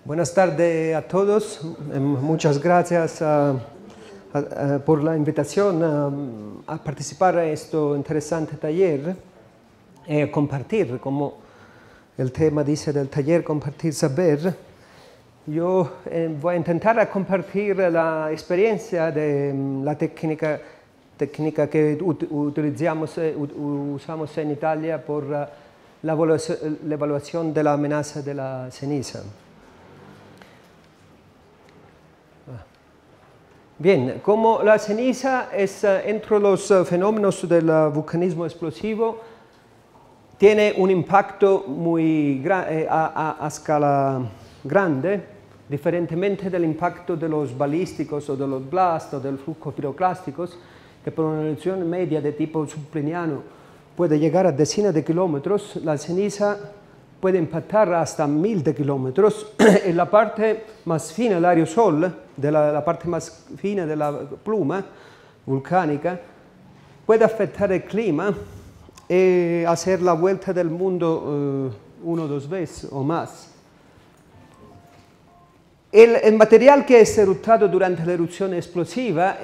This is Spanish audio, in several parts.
Buenas tardes a todos. Muchas gracias por la invitación a participar en este interesante taller y compartir, como el tema dice del taller, compartir saber. Yo voy a intentar compartir la experiencia de la técnica que usamos en Italia por la evaluación de la amenaza de la ceniza. Bien, como la ceniza es entre los fenómenos del vulcanismo explosivo, tiene un impacto muy a escala grande, diferentemente del impacto de los balísticos o de los blast o del flujo piroclásticos, que por una erupción media de tipo subpliniano puede llegar a decenas de kilómetros. La ceniza puede impactar hasta 1000 de kilómetros. En la parte más fina del aerosol, la parte más fina de la pluma volcánica, puede afectar el clima y hacer la vuelta del mundo 1 o 2 veces o más. El material que es eruptado durante la erupción explosiva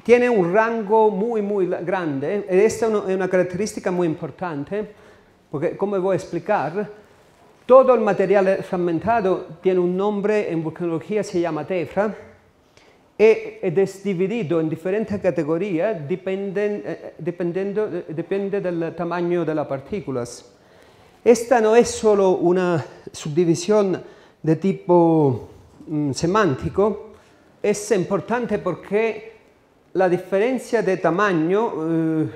tiene un rango muy grande. Esta es una característica muy importante, porque, como voy a explicar, todo el material fragmentado tiene un nombre, en vulcanología se llama tefra, y es dividido en diferentes categorías, depende del tamaño de las partículas. Esta no es solo una subdivisión de tipo semántico, es importante porque la diferencia de tamaño,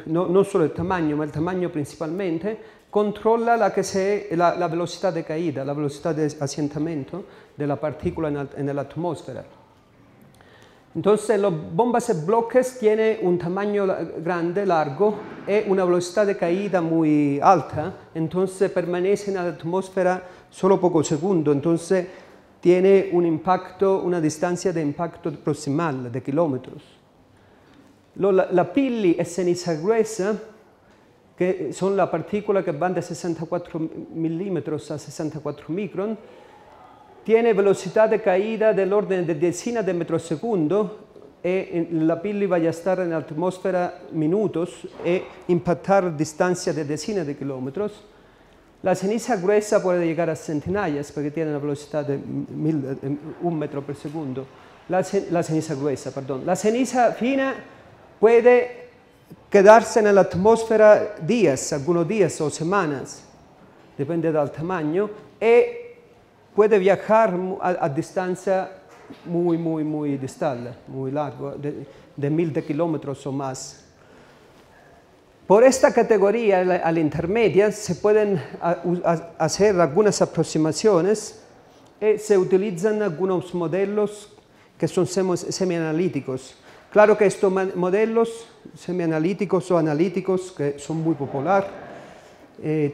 no solo el tamaño, ma el tamaño principalmente, controla la velocidad de caída, la velocidad de asentamiento de la partícula en la atmósfera. Entonces, las bombas de bloques tienen un tamaño grande, largo, y una velocidad de caída muy alta, entonces permanece en la atmósfera solo pocos segundos, entonces tiene un impacto, una distancia de impacto proximal de kilómetros. La pili es ceniza gruesa, que son las partículas que van de 64 milímetros a 64 micrón, tiene velocidad de caída del orden de decenas de metros segundo, y la pili va a estar en la atmósfera minutos e impactar distancia de decenas de kilómetros. La ceniza gruesa puede llegar a centenares porque tiene una velocidad de 1 metro por segundo. La ceniza gruesa, perdón. La ceniza fina puede quedarse en la atmósfera días, algunos días o semanas, depende del tamaño, y puede viajar a distancia muy distal, muy largo, de 1000 de kilómetros o más. Por esta categoría, a la intermedia, se pueden hacer algunas aproximaciones y se utilizan algunos modelos que son semianalíticos. Claro que estos modelos semianalíticos o analíticos, que son muy populares,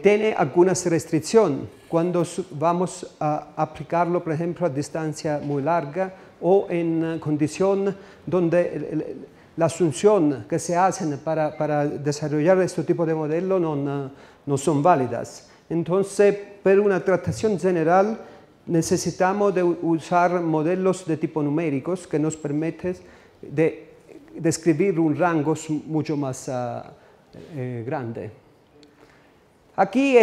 tienen algunas restricciones cuando vamos a aplicarlo, por ejemplo, a distancia muy larga o en condiciones donde la asunción que se hacen para desarrollar este tipo de modelos no son válidas. Entonces, para una tratación general, necesitamos de usar modelos de tipo numéricos que nos permiten de describir un rango mucho más grande. Aquí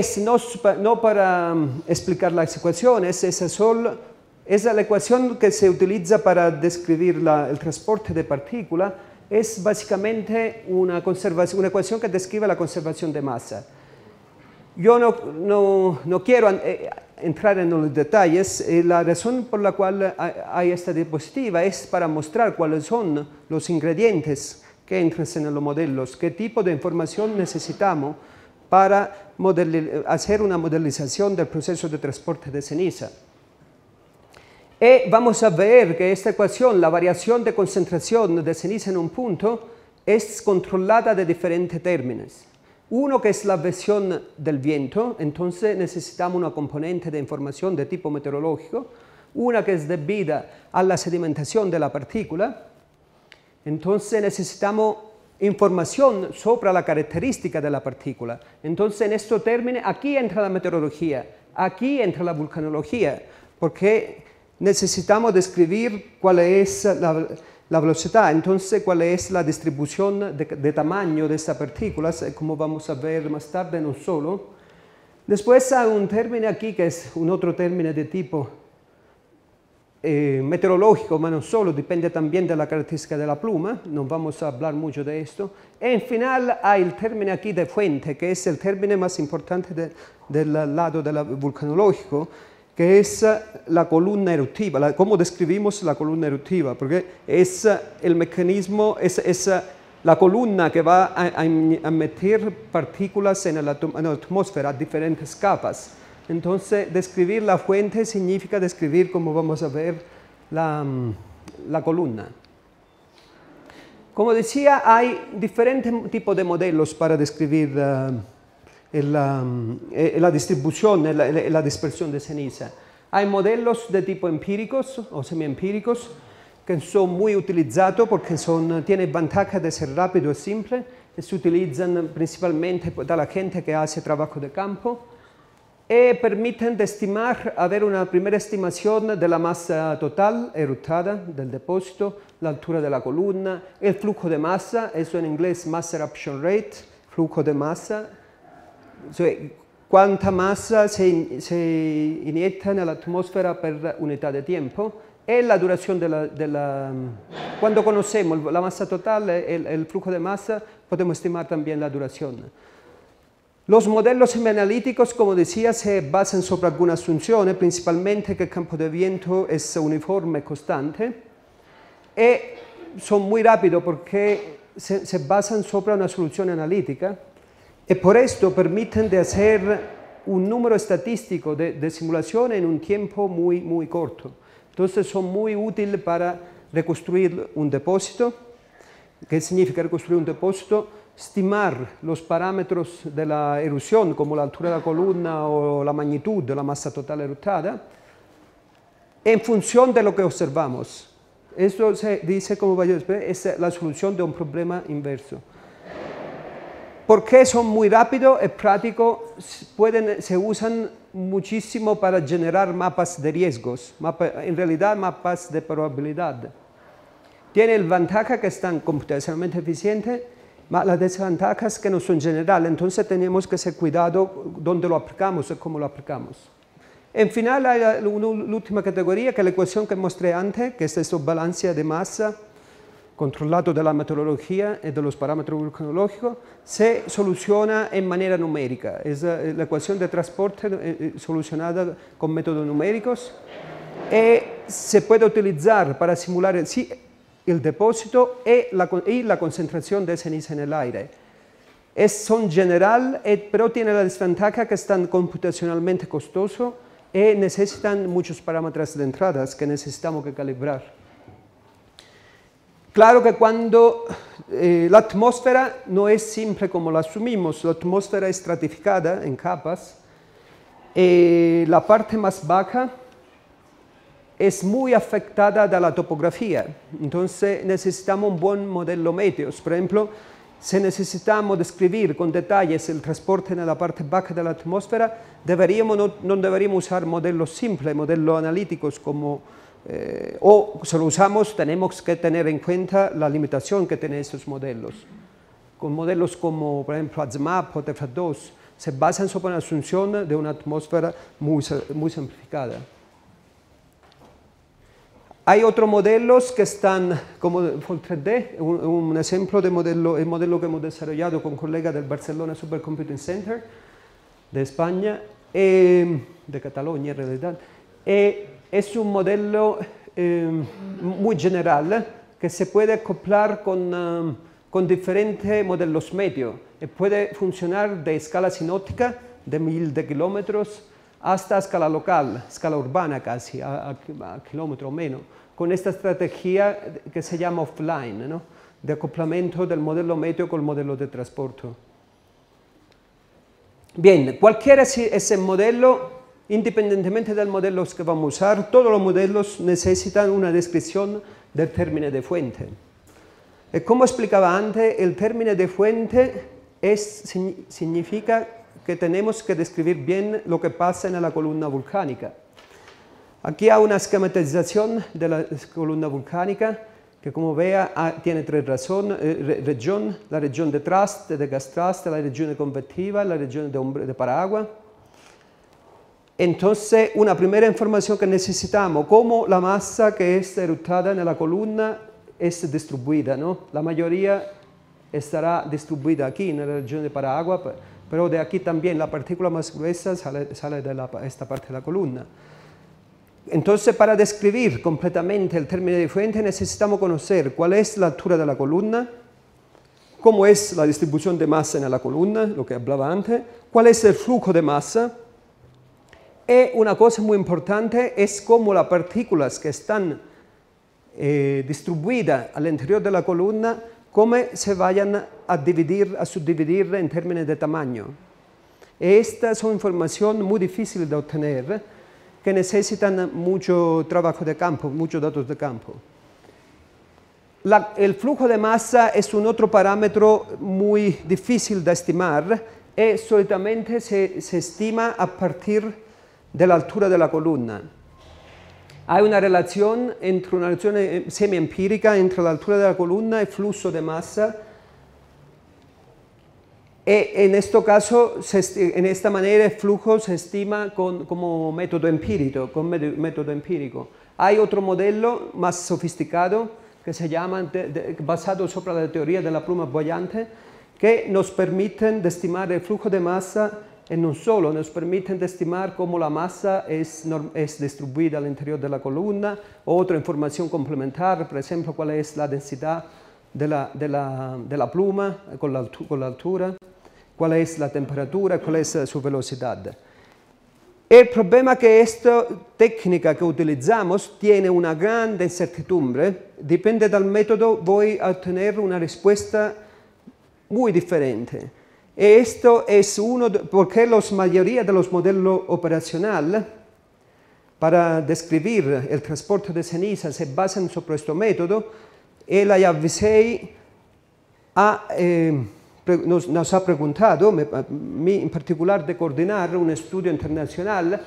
no para explicar las ecuaciones, es la ecuación que se utiliza para describir el transporte de partículas, es básicamente una ecuación que describe la conservación de masa. Yo no quiero entrar en los detalles. La razón por la cual hay esta diapositiva es para mostrar cuáles son los ingredientes que entran en los modelos, qué tipo de información necesitamos para hacer una modelización del proceso de transporte de ceniza. Y vamos a ver que esta ecuación, la variación de concentración de ceniza en un punto, es controlada de diferentes términos. Uno que es la presión del viento, entonces necesitamos una componente de información de tipo meteorológico. Una que es debida a la sedimentación de la partícula, entonces necesitamos información sobre la característica de la partícula. Entonces, en estos términos, aquí entra la meteorología. Aquí entra la vulcanología, porque necesitamos describir cuál es la velocidad, entonces cuál es la distribución de tamaño de estas partículas, como vamos a ver más tarde, no solo. Después hay un término aquí que es un otro término de tipo meteorológico, pero no solo, depende también de la característica de la pluma, no vamos a hablar mucho de esto. Y en final hay el término aquí de fuente, que es el término más importante del lado del vulcanológico, que es la columna eruptiva, cómo describimos la columna eruptiva, porque es el mecanismo, es la columna que va a meter partículas en la atmósfera a diferentes capas. Entonces, describir la fuente significa describir, como vamos a ver, la columna. Como decía, hay diferentes tipos de modelos para describir la distribución, la dispersión de ceniza. Hay modelos de tipo empíricos o semiempíricos que son muy utilizados porque tienen ventaja de ser rápido y simple y se utilizan principalmente por la gente que hace trabajo de campo y permiten de estimar, haber una primera estimación de la masa total eruptada del depósito, la altura de la columna, el flujo de masa, eso en inglés mass eruption rate, flujo de masa, cuánta masa se inyecta en la atmósfera per unidad de tiempo, y la duración cuando conocemos la masa total, el flujo de masa, podemos estimar también la duración. Los modelos semianalíticos, como decía, se basan sobre algunas funciones, principalmente que el campo de viento es uniforme, constante, y son muy rápidos porque se basan sobre una solución analítica, y por esto permiten de hacer un número estadístico de simulaciones en un tiempo muy, muy corto. Entonces son muy útiles para reconstruir un depósito. ¿Qué significa reconstruir un depósito? Estimar los parámetros de la erupción, como la altura de la columna o la magnitud de la masa total eruptada, en función de lo que observamos. Esto se dice, como voy a decir, es la solución de un problema inverso. Porque son muy rápidos y prácticos, se usan muchísimo para generar mapas de riesgos, en realidad mapas de probabilidad. Tiene el ventaja que están computacionalmente eficientes, pero la desventaja es que no son generales, entonces tenemos que ser cuidadosos dónde lo aplicamos y cómo lo aplicamos. En final hay la última categoría, que es la ecuación que mostré antes, que es esta balance de masa controlado de la meteorología y de los parámetros vulcanológicos, se soluciona en manera numérica. Es la ecuación de transporte solucionada con métodos numéricos y se puede utilizar para simular el depósito y la concentración de ceniza en el aire. Son general, pero tiene la desventaja que están computacionalmente costosos y necesitan muchos parámetros de entradas que necesitamos que calibrar. Claro que cuando la atmósfera no es simple como la asumimos, la atmósfera es estratificada en capas, la parte más baja es muy afectada de la topografía, entonces necesitamos un buen modelo meteos. Por ejemplo, si necesitamos describir con detalles el transporte en la parte baja de la atmósfera, no deberíamos usar modelos simples, modelos analíticos como o si lo usamos tenemos que tener en cuenta la limitación que tienen estos modelos. Con modelos como por ejemplo AZMAP o TEFRA2 se basan sobre una asunción de una atmósfera muy simplificada. Hay otros modelos que están como FOL3D, un ejemplo de modelo, el modelo que hemos desarrollado con colegas del Barcelona Supercomputing Center de España, de Cataluña en realidad. Es un modelo muy general que se puede acoplar con diferentes modelos medios. Puede funcionar de escala sinóptica de 1000 kilómetros hasta escala local, escala urbana casi, a kilómetro o menos, con esta estrategia que se llama offline, ¿no? De acoplamiento del modelo meteo con el modelo de transporte. Bien, cualquiera es el modelo, independientemente del modelo que vamos a usar, todos los modelos necesitan una descripción del término de fuente. Como explicaba antes, el término de fuente significa que tenemos que describir bien lo que pasa en la columna volcánica. Aquí hay una esquematización de la columna volcánica que, como vea, tiene tres regiones: la región de traste, de gas traste, la región convectiva, la región de paraagua. Entonces, una primera información que necesitamos, cómo la masa que está eruptada en la columna es distribuida, ¿no? La mayoría estará distribuida aquí en la región de paraagua, pero de aquí también la partícula más gruesa sale de esta parte de la columna. Entonces, para describir completamente el término de fuente necesitamos conocer cuál es la altura de la columna, cómo es la distribución de masa en la columna, lo que hablaba antes, cuál es el flujo de masa, y una cosa muy importante es cómo las partículas que están distribuidas al interior de la columna, cómo se vayan a subdividir en términos de tamaño. Estas son información muy difícil de obtener, que necesitan mucho trabajo de campo, muchos datos de campo. El flujo de masa es un otro parámetro muy difícil de estimar y solitamente se estima a partir de la altura de la columna. Hay una relación semi-empírica entre la altura de la columna y el flujo de masa. En este caso, en esta manera, el flujo se estima como método empírico. Hay otro modelo más sofisticado que se llama, basado sobre la teoría de la pluma boyante, que nos permiten estimar el flujo de masa y no solo, nos permiten estimar cómo la masa es distribuida al interior de la columna. Otra información complementaria, por ejemplo, cuál es la densidad de la pluma con la altura, cuál es la temperatura, cuál es su velocidad. El problema es que esta técnica que utilizamos tiene una gran incertidumbre. Depende del método, voy a obtener una respuesta muy diferente. Esto es porque la mayoría de los modelos operacionales para describir el transporte de ceniza se basan sobre este método. El IAVCEI nos ha preguntado, en particular, de coordinar un estudio internacional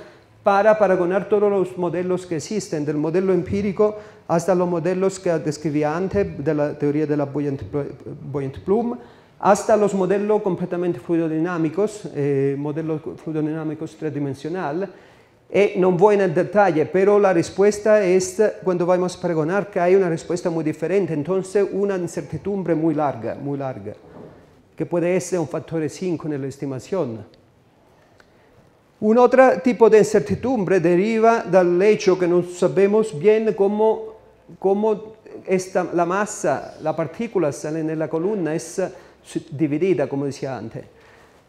para paragonar todos los modelos que existen, del modelo empírico hasta los modelos que describí antes, de la teoría de la buoyant plume, hasta los modelos completamente fluidodinámicos, modelos fluidodinámicos tridimensionales. No voy en el detalle, pero la respuesta es, cuando vamos a paragonar, que hay una respuesta muy diferente, entonces una incertidumbre muy larga, que puede ser un factor de 5 en la estimación. Un otro tipo de incertidumbre deriva del hecho que no sabemos bien cómo la masa, las partículas en la columna es dividida, como decía antes.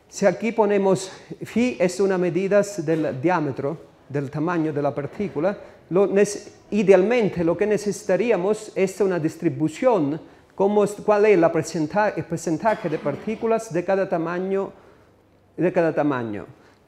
Si aquí ponemos phi es una medida del diámetro, del tamaño de la partícula, idealmente lo que necesitaríamos es una distribución, cuál es el porcentaje de partículas de cada tamaño.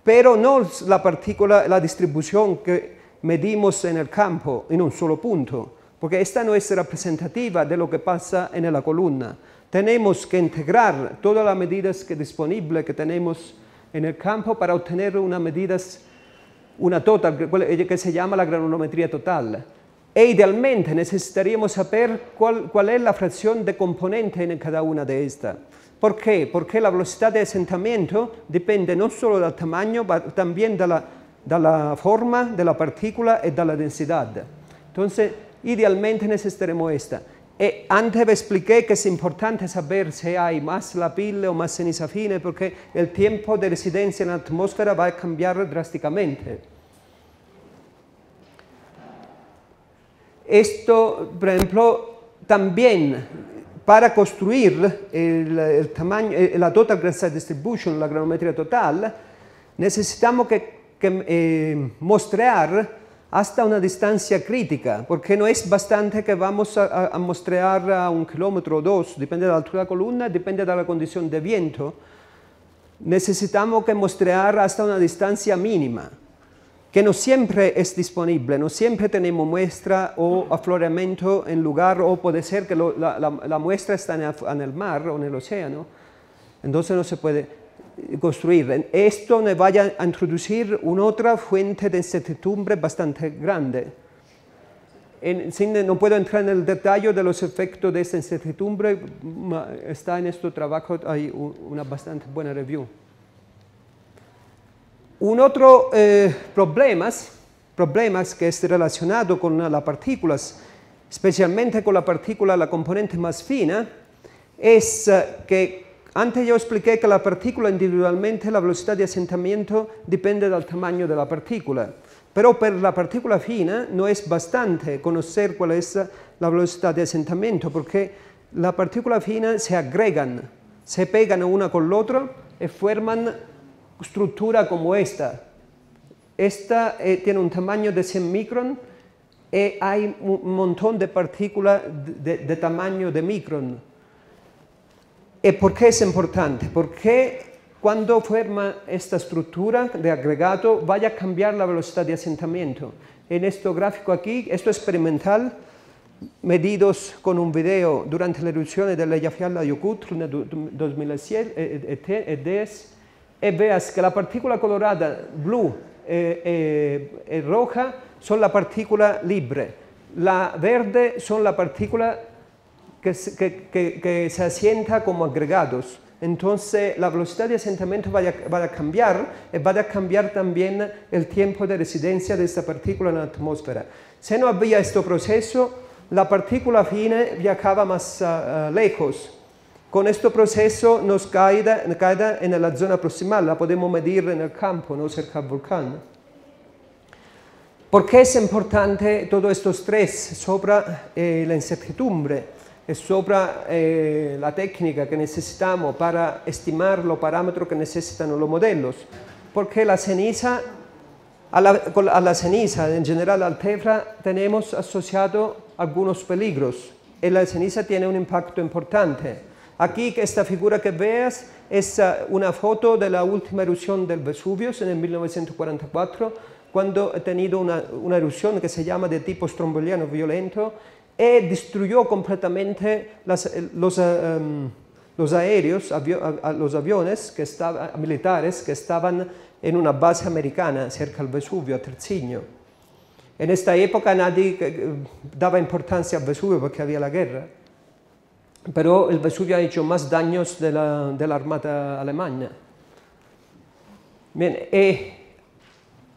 Pero no la distribución que medimos en el campo en un solo punto, porque esta no es representativa de lo que pasa en la columna. Tenemos que integrar todas las medidas disponibles que tenemos en el campo para obtener una total, que se llama la granulometría total. E idealmente necesitaríamos saber cuál es la fracción de componente en cada una de estas. ¿Por qué? Porque la velocidad de asentamiento depende no solo del tamaño, pero también de la forma de la partícula y de la densidad. Entonces, idealmente necesitaremos esta. Antes expliqué que es importante saber si hay más lapille o más ceniza fina, porque el tiempo de residencia en la atmósfera va a cambiar drásticamente. Esto, por ejemplo, también para construir el tamaño, la total granular distribution, la granulometría total, necesitamos mostrar hasta una distancia crítica, porque no es bastante que vamos a mostrar a 1 kilómetro o 2, depende de la altura de la columna, depende de la condición de viento. Necesitamos mostrar hasta una distancia mínima, que no siempre es disponible, no siempre tenemos muestra o afloramiento en lugar, o puede ser que la muestra está en el mar o en el océano, entonces no se puede. construir. Esto nos vaya a introducir una otra fuente de incertidumbre bastante grande. No puedo entrar en el detalle de los efectos de esta incertidumbre, está en este trabajo, hay una bastante buena review. Un otro problema que es relacionado con las partículas, especialmente con la partícula, la componente más fina, es que antes yo expliqué que la partícula individualmente, la velocidad de asentamiento depende del tamaño de la partícula. Pero para la partícula fina no es bastante conocer cuál es la velocidad de asentamiento, porque las partículas finas se agregan, se pegan una con la otra y forman estructura como esta. Esta tiene un tamaño de 100 micrón y hay un montón de partículas de tamaño de micrón. ¿Y por qué es importante? Porque cuando forma esta estructura de agregado, vaya a cambiar la velocidad de asentamiento. En este gráfico aquí, esto es experimental, medidos con un video durante la erupción de Eyjafjallajökull en 2010, y veas que la partícula colorada, blue y roja, son la partícula libre. La verde son la partícula que se asienta como agregados. Entonces la velocidad de asentamiento va a cambiar y va a cambiar también el tiempo de residencia de esta partícula en la atmósfera. Si no había este proceso, la partícula fina viajaba más lejos. Con este proceso nos cae en la zona proximal, la podemos medir en el campo, no cerca del volcán. ¿Por qué es importante todo estos tres sobre la incertidumbre? Es sobre la técnica que necesitamos para estimar los parámetros que necesitan los modelos. Porque la ceniza, a la ceniza, en general al TEFRA, tenemos asociado algunos peligros. Y la ceniza tiene un impacto importante. Aquí, esta figura que veas es una foto de la última erupción del Vesubio en el 1944, cuando ha tenido una erupción que se llama de tipo stromboliano violento, y destruyó completamente los aéreos, los aviones militares que estaban en una base americana cerca del Vesubio, a Terzinho. En esta época nadie daba importancia al Vesubio porque había la guerra, pero el Vesubio ha hecho más daños de la Armada alemana. Bien,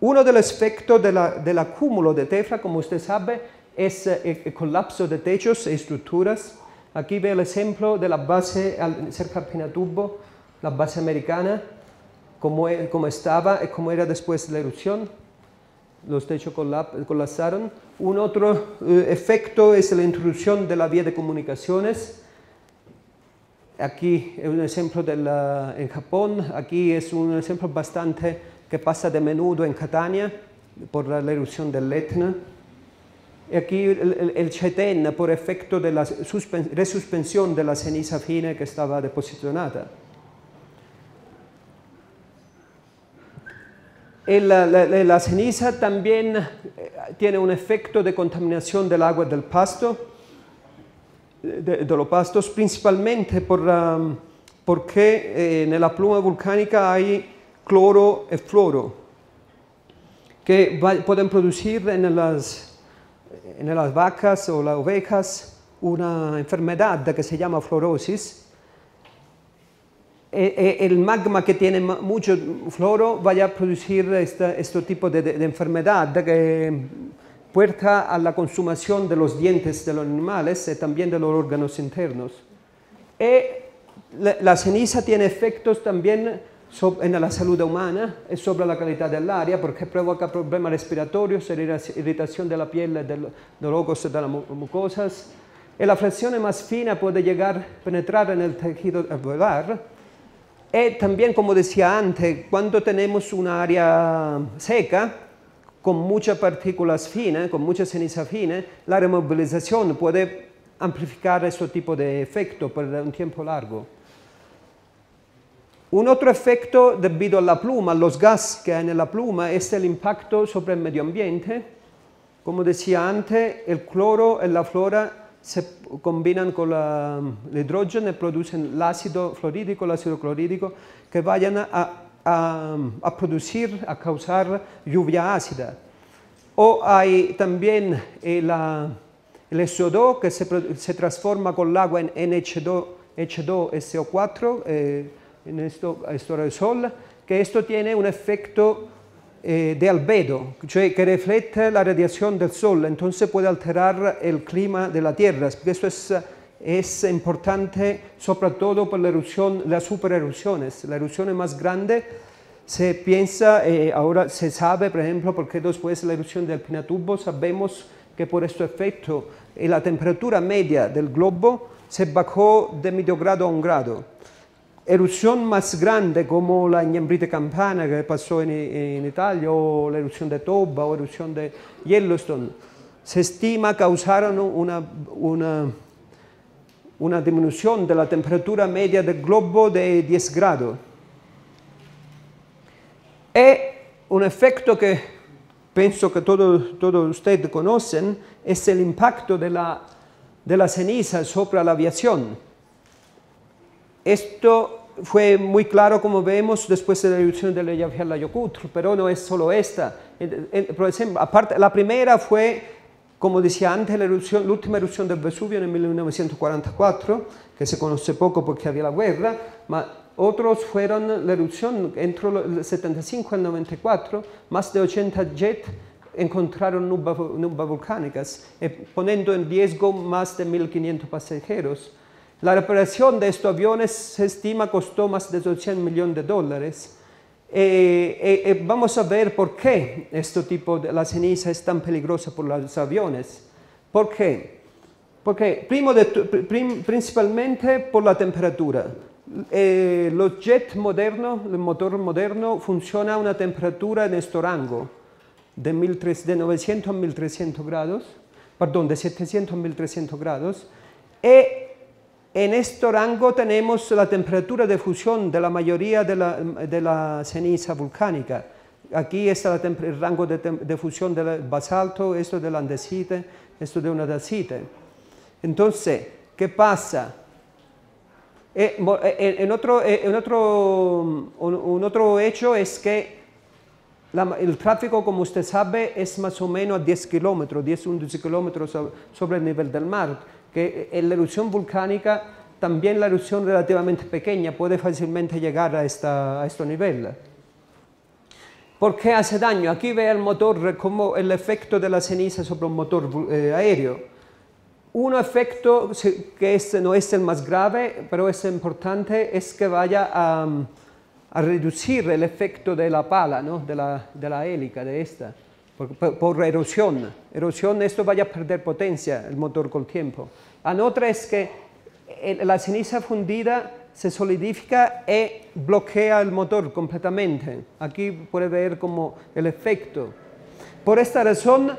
uno de los efectos del acúmulo de TEFRA, como usted sabe, es el colapso de techos y estructuras. Aquí ve el ejemplo de la base cerca del Pinatubo, la base americana, cómo estaba y cómo era después de la erupción. Los techos colapsaron. Un otro efecto es la introducción de la vía de comunicaciones. Aquí es un ejemplo en Japón. Aquí es un ejemplo bastante que pasa de menudo en Catania por la erupción del Etna. Y aquí el Chetén por efecto de la resuspensión de la ceniza fina que estaba deposicionada. La ceniza también tiene un efecto de contaminación del agua del pasto, de los pastos, principalmente porque en la pluma volcánica hay cloro y fluoro, que pueden producir en las vacas o las ovejas una enfermedad que se llama fluorosis. El magma que tiene mucho fluoro va a producir este tipo de enfermedad que puerta a la consumación de los dientes de los animales y también de los órganos internos. La ceniza tiene efectos también en la salud humana y sobre la calidad del aire, porque provoca problemas respiratorios, irritación de la piel, de los ojos y de las mucosas. Y la fracción más fina puede llegar a penetrar en el tejido alveolar. Y también, como decía antes, cuando tenemos un área seca, con muchas partículas finas, con mucha ceniza fina, la removilización puede amplificar este tipo de efecto por un tiempo largo. Un otro efecto debido a la pluma, los gases que hay en la pluma, es el impacto sobre el medio ambiente. Como decía antes, el cloro y la flora se combinan con el hidrógeno y producen el ácido fluorídrico, el ácido clorhídrico, que vayan a producir, a causar lluvia ácida. O hay también el SO2 que se transforma con el agua en H2SO4, en esto aerosol, que esto tiene un efecto de albedo, cioè que refleja la radiación del sol, entonces puede alterar el clima de la Tierra, porque esto es importante sobre todo por las supererupciones. La erupción más grande se piensa, ahora se sabe, por ejemplo, porque después de la erupción del Pinatubo sabemos que por este efecto la temperatura media del globo se bajó de medio grado a 1 grado. Erupción más grande como la Iñambrite Campana que pasó en Italia, o la erupción de Toba, o la erupción de Yellowstone, se estima causaron una disminución de la temperatura media del globo de 10 grados. Y un efecto que pienso que todos ustedes conocen es el impacto de la ceniza sobre la aviación. Esto fue muy claro, como vemos, después de la erupción de Eyjafjallajökull, pero no es solo esta. Por ejemplo, aparte, la primera fue, como decía antes, la última erupción del Vesubio en 1944, que se conoce poco porque había la guerra, pero otros fueron la erupción entre el 75 y el 94, más de 80 jets encontraron nubes volcánicas, poniendo en riesgo más de 1.500 pasajeros. La reparación de estos aviones se estima costó más de $200 millones. Vamos a ver por qué este tipo de la ceniza es tan peligrosa por los aviones. ¿Por qué? Porque principalmente por la temperatura. Los jets modernos, el motor moderno, funciona a una temperatura en este rango de 900 a 1300 grados, perdón, de 700 a 1300 grados. En este rango tenemos la temperatura de fusión de la mayoría de la ceniza volcánica. Aquí está el rango de fusión del basalto, esto de la andesite, esto de una dacite. Entonces, ¿qué pasa? Un otro hecho es que el tráfico, como usted sabe, es más o menos a 10 kilómetros, 10-11 kilómetros sobre el nivel del mar, que en la erupción volcánica, también la erupción relativamente pequeña puede fácilmente llegar a este nivel. ¿Por qué hace daño? Aquí ve el motor como el efecto de la ceniza sobre un motor aéreo. Un efecto que no es el más grave, pero es importante, es que vaya a reducir el efecto de la pala, ¿no? de la hélica de esta. Por erosión. Esto vaya a perder potencia el motor con el tiempo. La otra es que la ceniza fundida se solidifica y bloquea el motor completamente. Aquí puede ver como el efecto. Por esta razón,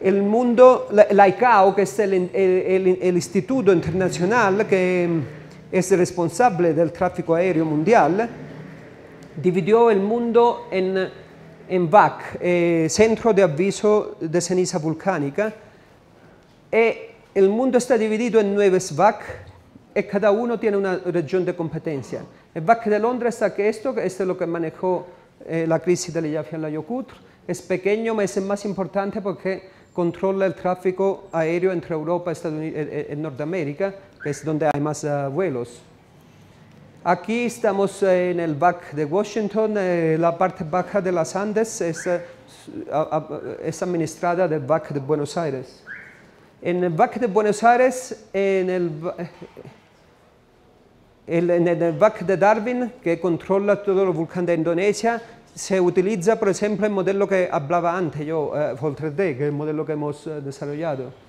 el mundo, la ICAO, que es el Instituto Internacional que es responsable del tráfico aéreo mundial, dividió el mundo en VAC, Centro de Aviso de Ceniza Volcánica, y el mundo está dividido en 9 VAC, y cada uno tiene una región de competencia. El VAC de Londres está que esto es lo que manejó la crisis de Eyjafjallajökull, es pequeño, pero es el más importante porque controla el tráfico aéreo entre Europa y Norteamérica, que es donde hay más vuelos. Aquí estamos en el VAC de Washington, la parte baja de las Andes es administrada del VAC de Buenos Aires. En el VAC de Buenos Aires, en el VAC de Darwin, que controla todo el volcán de Indonesia, se utiliza, por ejemplo, el modelo que hablaba antes yo, Vol3D, que es el modelo que hemos desarrollado.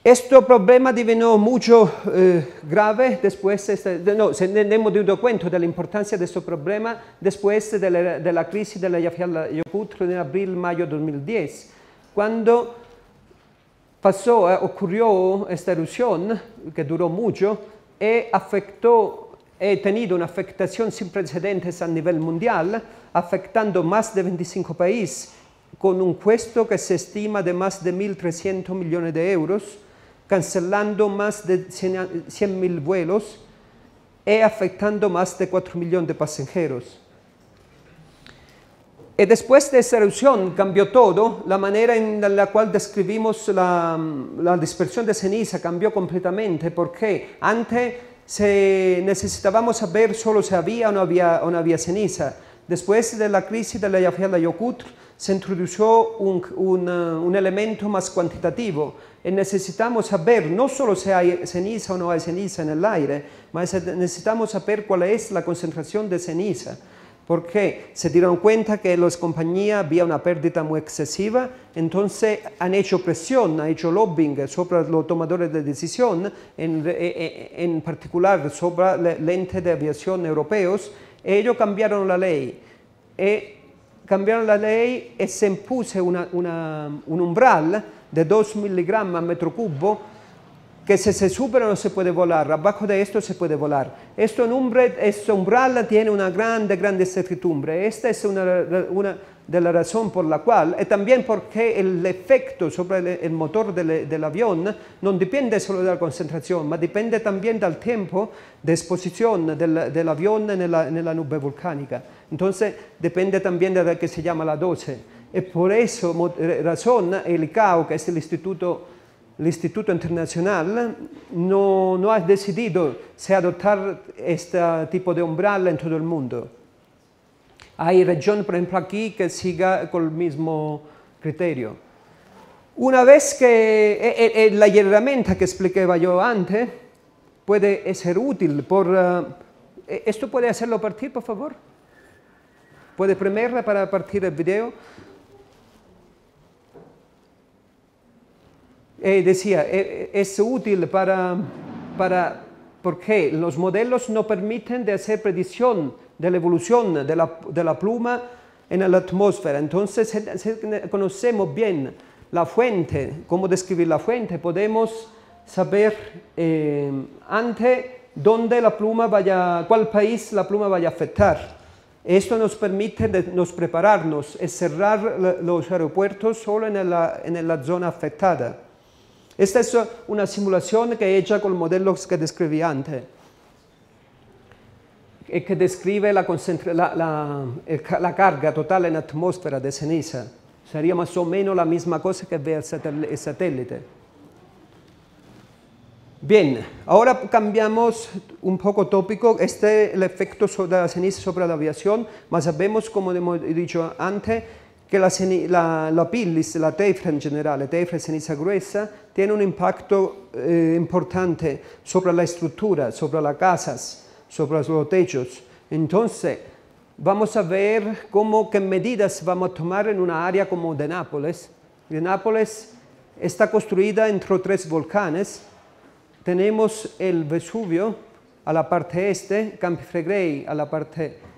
Este problema diventó mucho grave después, nos hemos dado cuenta de la importancia de este problema después de la crisis de Eyjafjallajökull en abril-mayo de 2010, cuando ocurrió esta erupción que duró mucho y tenido una afectación sin precedentes a nivel mundial, afectando más de 25 países con un costo que se estima de más de 1.300 millones de euros, cancelando más de 100.000 vuelos y afectando más de 4 millones de pasajeros. Y después de esa erupción cambió todo, la manera en la cual describimos la dispersión de ceniza cambió completamente, porque antes necesitábamos saber solo si había o no había ceniza. Después de la crisis de la Eyjafjallajökull se introdujo un elemento más cuantitativo y necesitamos saber no solo si hay ceniza o no hay ceniza en el aire, mas necesitamos saber cuál es la concentración de ceniza, porque se dieron cuenta que las compañías había una pérdida muy excesiva, entonces han hecho presión, han hecho lobbying sobre los tomadores de decisión, en particular sobre el ente de aviación europeos. Ellos cambiaron la ley y se impuso un umbral de 2 miligramos a metro cubo, que si se supera no se puede volar, abajo de esto se puede volar. Este umbral tiene una grande incertidumbre. Esta es una de las razones por la cual, y también porque el efecto sobre el motor del avión no depende solo de la concentración, ma depende también del tiempo de exposición del avión en la nube volcánica. Entonces depende también de lo que se llama la dosis. Y por esa razón el ICAO, que es el Instituto Internacional, no ha decidido si adoptar este tipo de umbral en todo el mundo. Hay regiones, por ejemplo, aquí que sigan con el mismo criterio. Una vez que la herramienta que explicaba yo antes puede ser útil ¿esto puede hacerlo partir, por favor? ¿Puede primerla para partir el video? Decía, es útil porque los modelos no permiten de hacer predicción de la evolución de la pluma en la atmósfera. Entonces, si conocemos bien la fuente, cómo describir la fuente, podemos saber antes dónde la pluma cuál país la pluma vaya a afectar. Esto nos permite prepararnos y cerrar los aeropuertos solo en la zona afectada. Esta es una simulación que he hecho con modelos que describí antes, que describe la carga total en la atmósfera de ceniza. Sería más o menos la misma cosa que ve el satélite. Bien, ahora cambiamos un poco tópico. Este es el efecto de la ceniza sobre la aviación, mas sabemos, como hemos dicho antes, que la PILIS, la teifra en general, la teifra ceniza gruesa, tiene un impacto importante sobre la estructura, sobre las casas, sobre los techos. Entonces, vamos a ver qué medidas vamos a tomar en una área como de Nápoles. Nápoles está construida entre 3 volcanes. Tenemos el Vesubio a la parte este, Campi Flegrei a la parte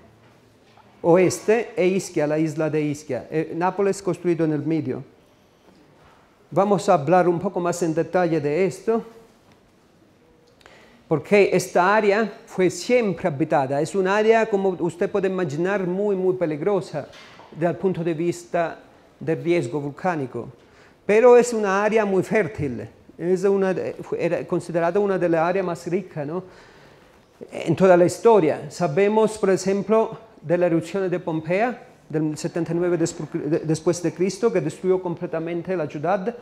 oeste e Ischia, la isla de Ischia. Nápoles construido en el medio. Vamos a hablar un poco más en detalle de esto, porque esta área fue siempre habitada. Es un área, como usted puede imaginar, muy peligrosa desde el punto de vista del riesgo volcánico. Pero es una área muy fértil. Era considerada una de las áreas más ricas, ¿no?, en toda la historia. Sabemos, por ejemplo, de la erupción de Pompeya del 79 después de Cristo, que destruyó completamente la ciudad.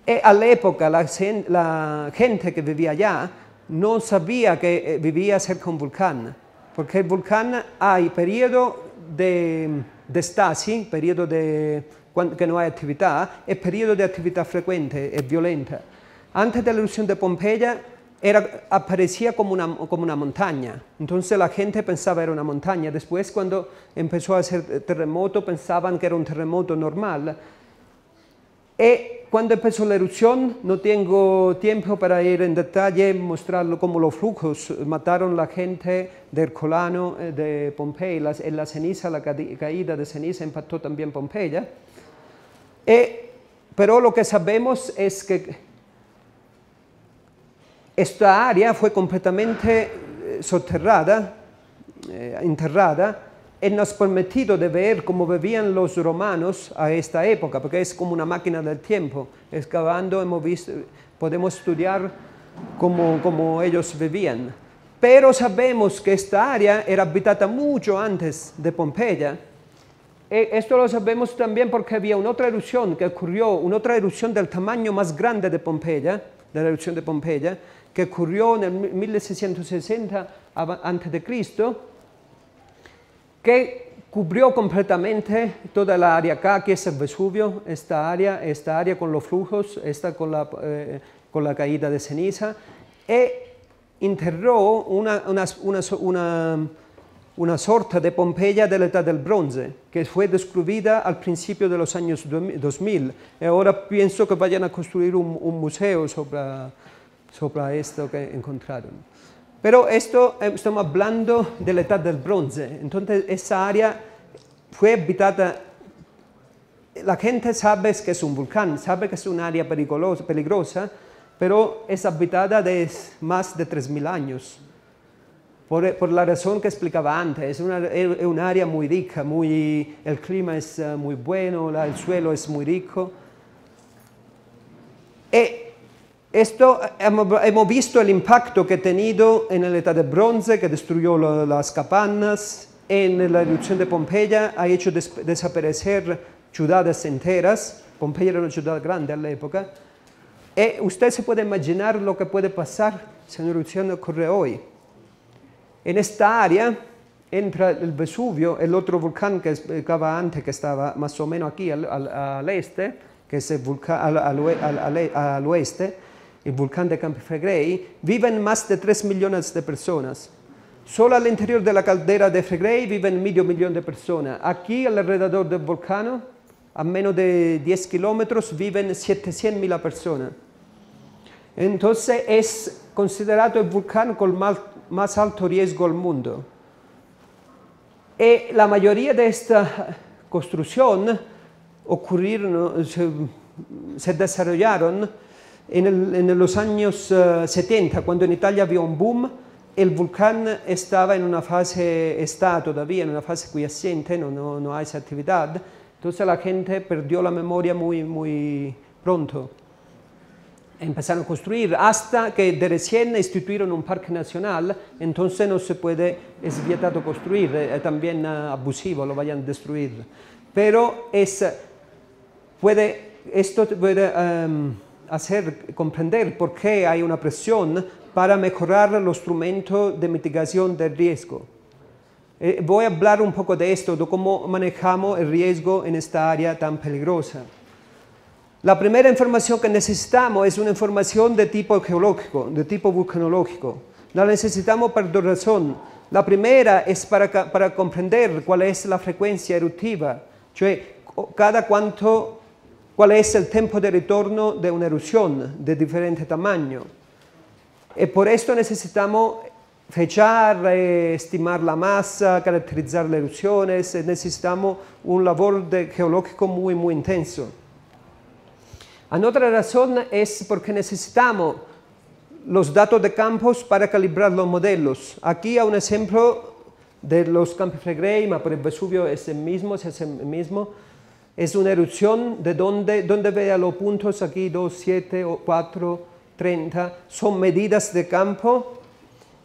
Y a la época la gente que vivía allá no sabía que vivía cerca de un volcán, porque el volcán hay periodo de estasi, periodo que no hay actividad, y periodo de actividad frecuente y violenta. Antes de la erupción de Pompeya aparecía como una montaña, entonces la gente pensaba que era una montaña. Después, cuando empezó a hacer terremoto, pensaban que era un terremoto normal. Y cuando empezó la erupción, no tengo tiempo para ir en detalle, mostrarlo cómo los flujos mataron a la gente del Herculano, de Pompeya, en la ceniza, la caída de ceniza impactó también Pompeya. Pero lo que sabemos es que esta área fue completamente soterrada, enterrada, nos ha permitido de ver cómo vivían los romanos a esta época, porque es como una máquina del tiempo. Excavando podemos estudiar cómo ellos vivían. Pero sabemos que esta área era habitada mucho antes de Pompeya. Esto lo sabemos también porque había una otra erupción que ocurrió, una otra erupción del tamaño más grande de Pompeya, de la erupción de Pompeya, que ocurrió en el 1660 a.C., que cubrió completamente toda la área acá, que es el Vesubio, esta área con los flujos, esta con la caída de ceniza, e enterró una sorta de Pompeya de la edad del bronce, que fue descubierta al principio de los años 2000. Y ahora pienso que vayan a construir un museo sobre esto que encontraron. Pero estamos hablando de la edad del bronce. Entonces, esa área fue habitada. La gente sabe que es un volcán, sabe que es un área peligrosa, pero es habitada desde más de 3000 años. Por la razón que explicaba antes, es un área muy rica, el clima es muy bueno, el suelo es muy rico. Hemos visto el impacto que ha tenido en la edad del bronce, que destruyó las cabanas, en la erupción de Pompeya, ha hecho desaparecer ciudades enteras. Pompeya era una ciudad grande a la época. Y usted se puede imaginar lo que puede pasar si una erupción ocurre hoy. En esta área entra el Vesubio, el otro volcán que explicaba antes, que estaba más o menos aquí al este, que es el volcán al oeste, el volcán de Campi Flegrei. Viven más de 3 millones de personas. Solo al interior de la caldera de Flegrei viven medio millón de personas. Aquí alrededor del volcán, a menos de 10 kilómetros, viven 700.000 personas. Entonces es considerado el volcán con más alto riesgo del mundo. Y la mayoría de esta construcción se desarrollaron en los años 70, cuando en Italia había un boom. El volcán está todavía en una fase quiescente, no hay esa actividad. Entonces la gente perdió la memoria muy pronto. Empezaron a construir hasta que de recién instituyeron un parque nacional, entonces no se puede, es vietado construir, es también abusivo, lo vayan a destruir. Pero esto puede hacer comprender por qué hay una presión para mejorar los instrumentos de mitigación del riesgo. Voy a hablar un poco de esto, de cómo manejamos el riesgo en esta área tan peligrosa. La primera información que necesitamos es una información de tipo geológico, de tipo vulcanológico. La necesitamos por dos razones. La primera es para comprender cuál es la frecuencia eruptiva, cuál es el tiempo de retorno de una erupción de diferente tamaño. Y por esto necesitamos fechar, estimar la masa, caracterizar las erupciones, necesitamos un labor geológico muy intenso. Otra razón es porque necesitamos los datos de campos para calibrar los modelos. Aquí hay un ejemplo de los Campi Flegrei, pero el Vesubio es el mismo, Es una erupción de donde vea los puntos aquí, 2, 7, 4, 30, son medidas de campo.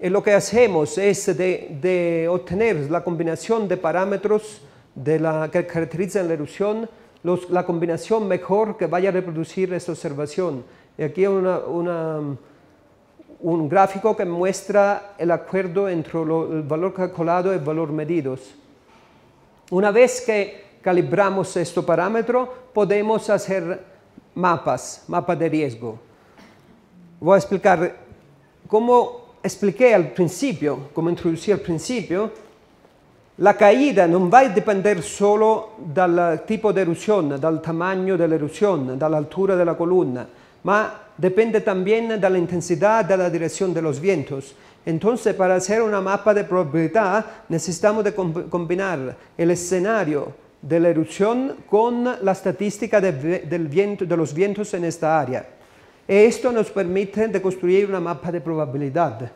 Y lo que hacemos es de obtener la combinación de parámetros que caracterizan la erupción, la combinación mejor que vaya a reproducir esta observación. Y aquí hay un gráfico que muestra el acuerdo entre el valor calculado y el valor medido. Una vez que calibramos este parámetro, podemos hacer mapas de riesgo. Voy a explicar cómo expliqué al principio, como introducí al principio. La caída no va a depender solo del tipo de erupción, del tamaño de la erupción, de la altura de la columna, ma depende también de la intensidad, de la dirección de los vientos. Entonces, para hacer una mapa de probabilidad, necesitamos combinar el escenario de la erupción con la estadística de los vientos en esta área. Y esto nos permite construir una mapa de probabilidad.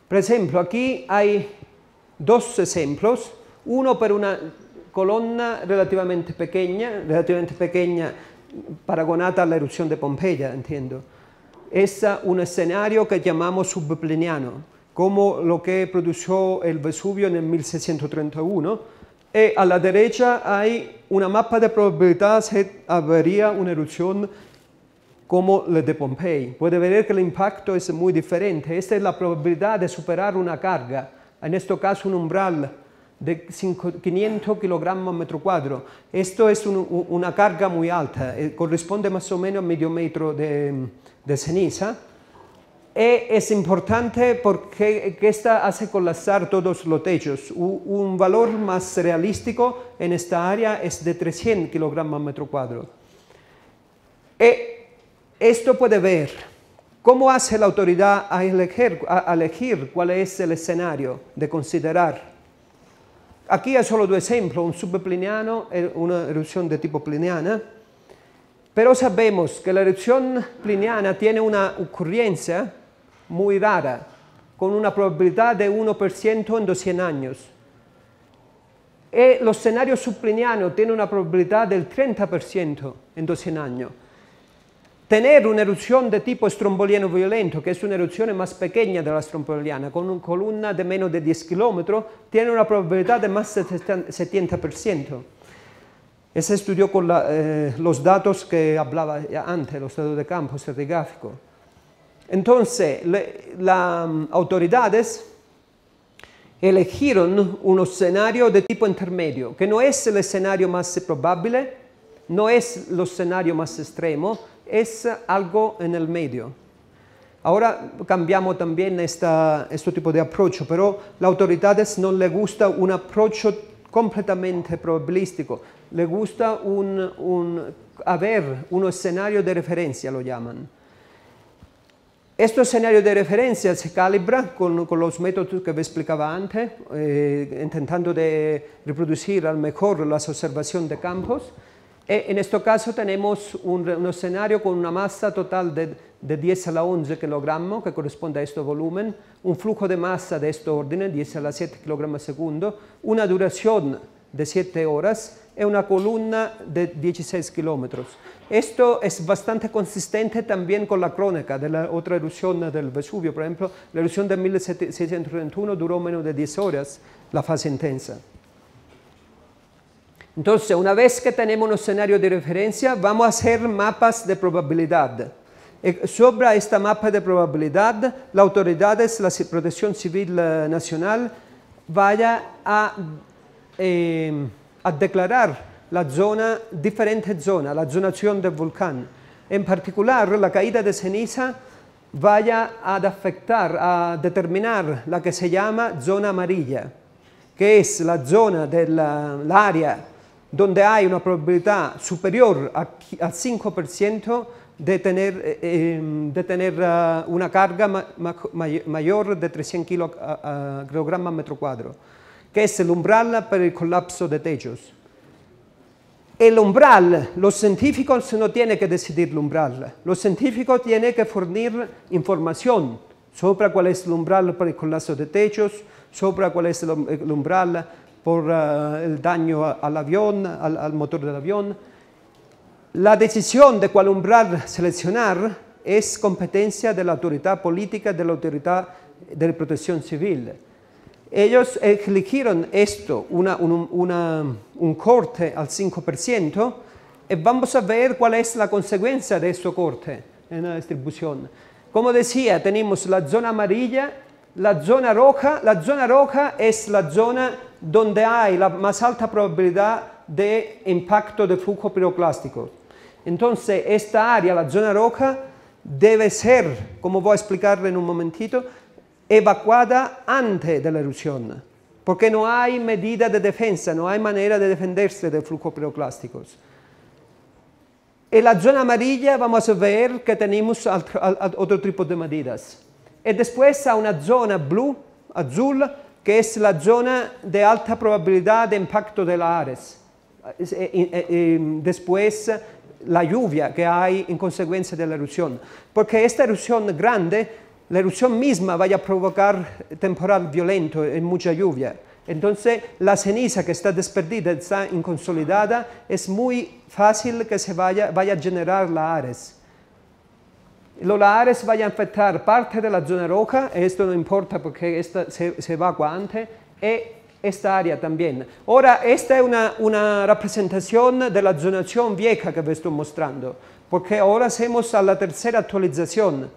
Por ejemplo, aquí hay dos ejemplos. Uno per una colonna relativamente pequeña paragonata alla erupción de Pompeya, entiendo. Es un escenario que llamamos subpliniano, como lo que produjo el Vesubio en el 1631. Y a la derecha hay una mapa de probabilidad si habría una erupción como la de Pompey. Puede ver que el impacto es muy diferente. Esta es la probabilidad de superar una carga, en este caso un umbral de 500 kilogramos metro cuadrado. Esto es una carga muy alta, corresponde más o menos a medio metro de ceniza. Y es importante porque esta hace colapsar todos los techos. Un valor más realístico en esta área es de 300 kilogramos metro cuadrado. Y esto puede ver cómo hace la autoridad a elegir cuál es el escenario de considerar. Aquí hay solo dos ejemplos, un subpliniano y una erupción de tipo pliniana. Pero sabemos que la erupción pliniana tiene una ocurrencia muy rara, con una probabilidad de 1% en 200 años. Y los escenarios subplinianos tienen una probabilidad del 30% en 200 años. Tener una erupción de tipo stromboliano violento, que es una erupción más pequeña de la stromboliana, con una columna de menos de 10 kilómetros, tiene una probabilidad de más de 70%. Se estudió con los datos que hablaba antes, los datos de campo estratigráfico. Entonces, las autoridades eligieron un escenario de tipo intermedio, que no es el escenario más probable, no es el escenario más extremo, es algo en el medio. Ahora cambiamos también este tipo de approach, pero a las autoridades no les gusta un approach completamente probabilístico, les gusta haber un escenario de referencia, lo llaman. Este escenario de referencia se calibra con los métodos que explicaba antes, intentando de reproducir al mejor las observaciones de campos. En este caso tenemos un escenario con una masa total de 10 a la 11 kilogramos, que corresponde a este volumen, un flujo de masa de este orden, 10 a la 7 kilogramos segundo, una duración de 7 horas y una columna de 16 kilómetros. Esto es bastante consistente también con la crónica de la otra erupción del Vesubio. Por ejemplo, la erupción de 1631 duró menos de 10 horas, la fase intensa. Entonces, una vez que tenemos un escenario de referencia, vamos a hacer mapas de probabilidad. Sobre esta mapa de probabilidad, las autoridades, la Protección Civil Nacional, vaya a declarar la zona, diferentes zonas, la zonación del volcán. En particular, la caída de ceniza vaya a afectar, a determinar la que se llama zona amarilla, que es la zona del área donde hay una probabilidad superior al 5% de tener una carga mayor de 300 kilogramos metro cuadrado, que es el umbral para el colapso de techos. El umbral, los científicos no tienen que decidir el umbral, los científicos tienen que fornir información sobre cuál es el umbral para el colapso de techos, sobre cuál es el umbral por el daño al avión, al motor del avión. La decisión de cuál umbral seleccionar es competencia de la autoridad política, de la autoridad de protección civil. Ellos eligieron esto, un corte al 5%, y vamos a ver cuál es la consecuencia de este corte en la distribución. Como decía, tenemos la zona amarilla, la zona roja. La zona roja es la zona donde hay la más alta probabilidad de impacto de flujo piroclástico. Entonces, esta área, la zona roja, debe ser, como voy a explicarle en un momentito, evacuada antes de la erupción, porque no hay medida de defensa, no hay manera de defenderse de flujos piroclásticos. En la zona amarilla vamos a ver que tenemos otro tipo de medidas. Y después hay una zona azul, que es la zona de alta probabilidad de impacto de la Ares. Después la lluvia que hay en consecuencia de la erupción. Porque esta erupción grande, la erupción misma vaya a provocar temporal violento y mucha lluvia. Entonces, la ceniza que está desperdida, está inconsolidada, es muy fácil que se vaya a generar lahares. Los lahares van a afectar parte de la zona roja, esto no importa porque esta se evacua antes, y esta área también. Ahora, esta es una representación de la zonación vieja que vi estoy mostrando, porque ahora hacemos a la tercera actualización.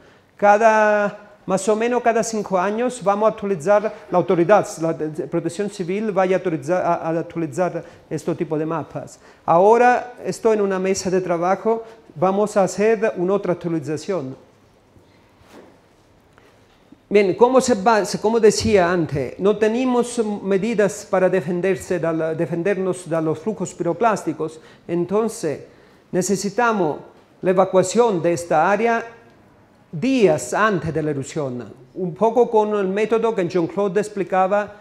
Más o menos cada 5 años vamos a actualizar, la autoridad, la protección civil va a actualizar este tipo de mapas. Ahora estoy en una mesa de trabajo, vamos a hacer una otra actualización. Bien, como decía antes, no tenemos medidas para defendernos de los flujos piroplásticos, entonces necesitamos la evacuación de esta área días antes de la erupción, un poco con el método que Jean-Claude explicaba,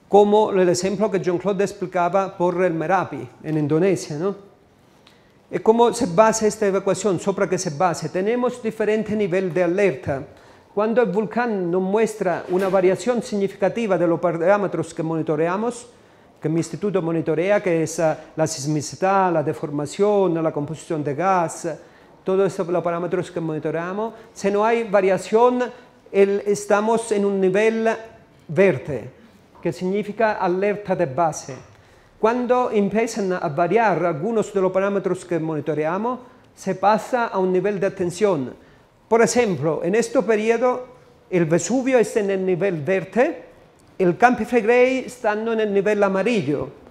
como el ejemplo que Jean-Claude explicaba por el Merapi en Indonesia, ¿no? ¿Y cómo se basa esta evacuación? ¿Sobre qué se basa? Tenemos diferentes niveles de alerta. Cuando el volcán nos muestra una variación significativa de los parámetros que monitoreamos, que mi instituto monitorea, que es la sismicidad, la deformación, la composición de gas, todos estos los parámetros que monitoreamos, si no hay variación, estamos en un nivel verde, que significa alerta de base. Cuando empiezan a variar algunos de los parámetros que monitoreamos, se pasa a un nivel de atención. Por ejemplo, en este periodo, el Vesubio está en el nivel verde, el Campi Flegrei está en el nivel amarillo.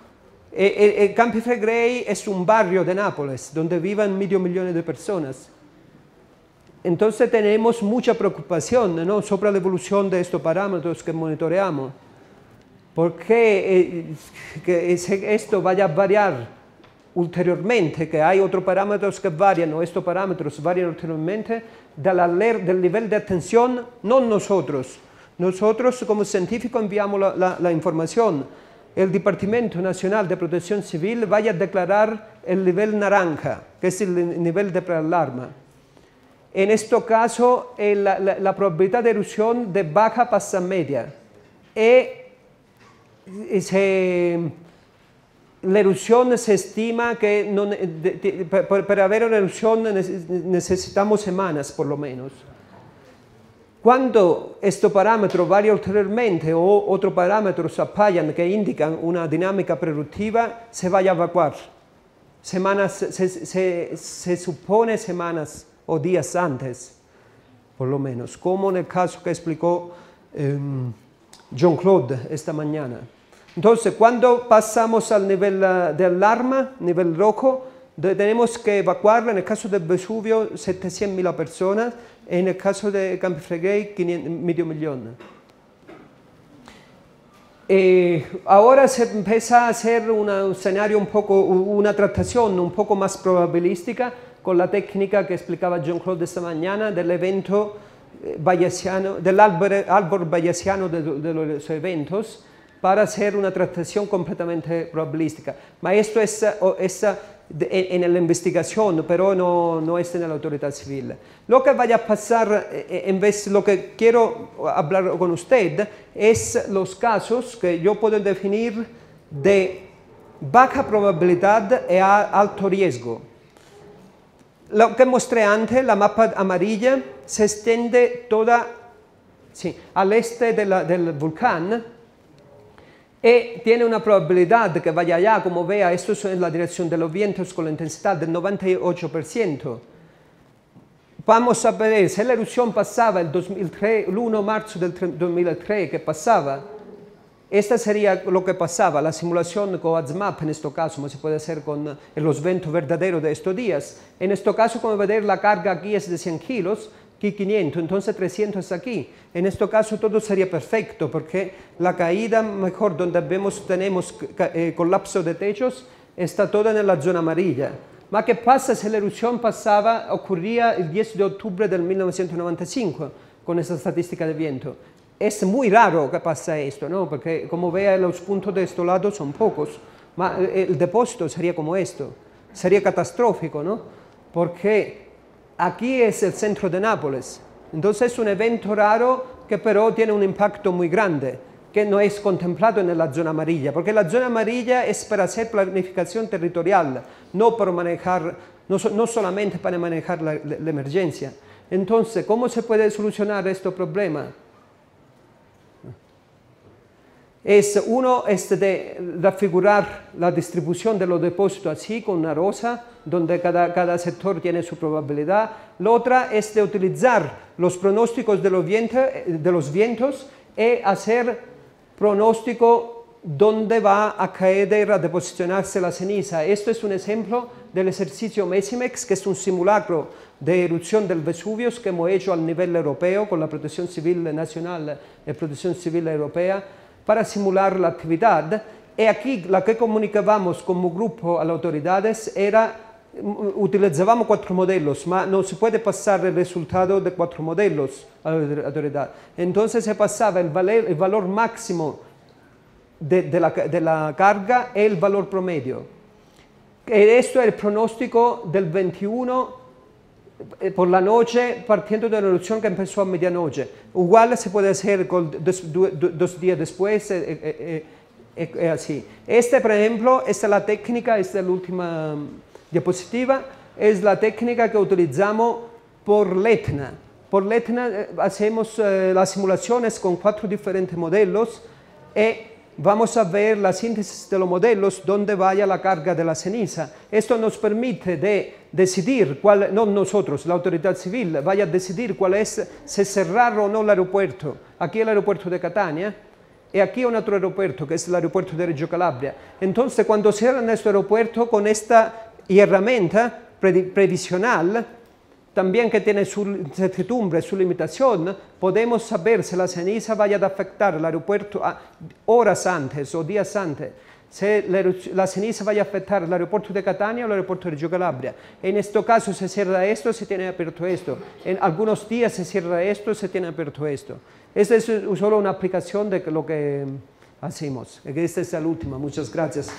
El Campi Flegrei es un barrio de Nápoles, donde viven 500.000 de personas. Entonces tenemos mucha preocupación, ¿no?, sobre la evolución de estos parámetros que monitoreamos. Porque esto vaya a variar ulteriormente, que hay otros parámetros que varian, o estos parámetros varian ulteriormente, del nivel de atención, no nosotros. Nosotros como científicos enviamos la información. El Departamento Nacional de Protección Civil vaya a declarar el nivel naranja, que es el nivel de prealarma. En este caso, la probabilidad de erupción de baja pasa media. La erupción se estima que para haber una erupción necesitamos semanas por lo menos. Cuando este parámetro varía ulteriormente o otros parámetros apoyan que indican una dinámica preeruptiva, se va a evacuar. Se supone semanas o días antes, por lo menos, como en el caso que explicó Jean-Claude esta mañana. Entonces, cuando pasamos al nivel de alarma, nivel rojo, tenemos que evacuar, en el caso del Vesubio, 700.000 personas, en el caso de Campi Flegrei, 500.000. Ahora se empieza a hacer un escenario una tratación un poco más probabilística con la técnica que explicaba Jean-Claude esta mañana del evento bayesiano, del árbol bayesiano de los eventos, para hacer una tratación completamente probabilística. Pero esto es en la investigación, pero no es en la autoridad civil. Lo que vaya a pasar, en vez lo que quiero hablar con usted, es los casos que yo puedo definir de baja probabilidad y alto riesgo. Lo que mostré antes, la mapa amarilla, se extiende toda al este del volcán, y tiene una probabilidad de que vaya allá, como vea, esto es en la dirección de los vientos con la intensidad del 98%. Vamos a ver, si la erupción pasaba el 1 de marzo del 2003, que pasaba, esta sería lo que pasaba, la simulación con AZMAP en este caso, como se puede hacer con los ventos verdaderos de estos días. En este caso, como ver, la carga aquí es de 100 kilos, aquí 500, entonces 300 aquí. En este caso todo sería perfecto porque la caída mejor donde tenemos colapso de techos está toda en la zona amarilla. Ma ¿qué pasa si la erupción ocurría el 10 de octubre del 1995 con esa estadística de viento? Es muy raro que pase esto, ¿no? Porque como vea los puntos de este lado son pocos, ma el depósito sería como esto, sería catastrófico, ¿no? Porque aquí es el centro de Nápoles, entonces es un evento raro que pero tiene un impacto muy grande, que no es contemplado en la zona amarilla, porque la zona amarilla es para hacer planificación territorial, no para manejar, no solamente para manejar la emergencia. Entonces, ¿cómo se puede solucionar este problema? Uno es de refigurar la distribución de los depósitos así, con una rosa, donde cada sector tiene su probabilidad. La otra es de utilizar los pronósticos de los vientos y hacer pronóstico dónde va a caer, a deposicionarse la ceniza. Esto es un ejemplo del ejercicio MESIMEX, que es un simulacro de erupción del Vesubio que hemos hecho a nivel europeo con la Protección Civil Nacional y Protección Civil Europea, para simular la actividad. Y aquí lo que comunicábamos como grupo a las autoridades era, utilizábamos 4 modelos, pero no se puede pasar el resultado de 4 modelos a la autoridad. Entonces se pasaba el valor máximo de la carga y el valor promedio. Y esto es el pronóstico del 21 por la noche, partiendo de una erupción que empezó a medianoche. Igual se puede hacer 2 días después, así. Por ejemplo, esta es la técnica, esta es la última diapositiva, es la técnica que utilizamos por l'Etna. Por l'Etna hacemos las simulaciones con 4 diferentes modelos y vamos a ver la síntesis de los modelos donde vaya la carga de la ceniza. Esto nos permite de decidir cuál, no nosotros, la autoridad civil, vaya a decidir cuál es, si cerrar o no el aeropuerto. Aquí el aeropuerto de Catania y aquí un otro aeropuerto que es el aeropuerto de Reggio Calabria. Entonces, cuando cierran este aeropuerto con esta herramienta previsional, también que tiene su incertidumbre, su limitación, podemos saber si la ceniza vaya a afectar el aeropuerto horas antes o días antes. Si la ceniza vaya a afectar el aeropuerto de Catania o el aeropuerto de Reggio Calabria. En este caso se cierra esto, se tiene abierto esto. En algunos días se cierra esto, se tiene abierto esto. Esta es solo una aplicación de lo que hacemos. Esta es la última. Muchas gracias.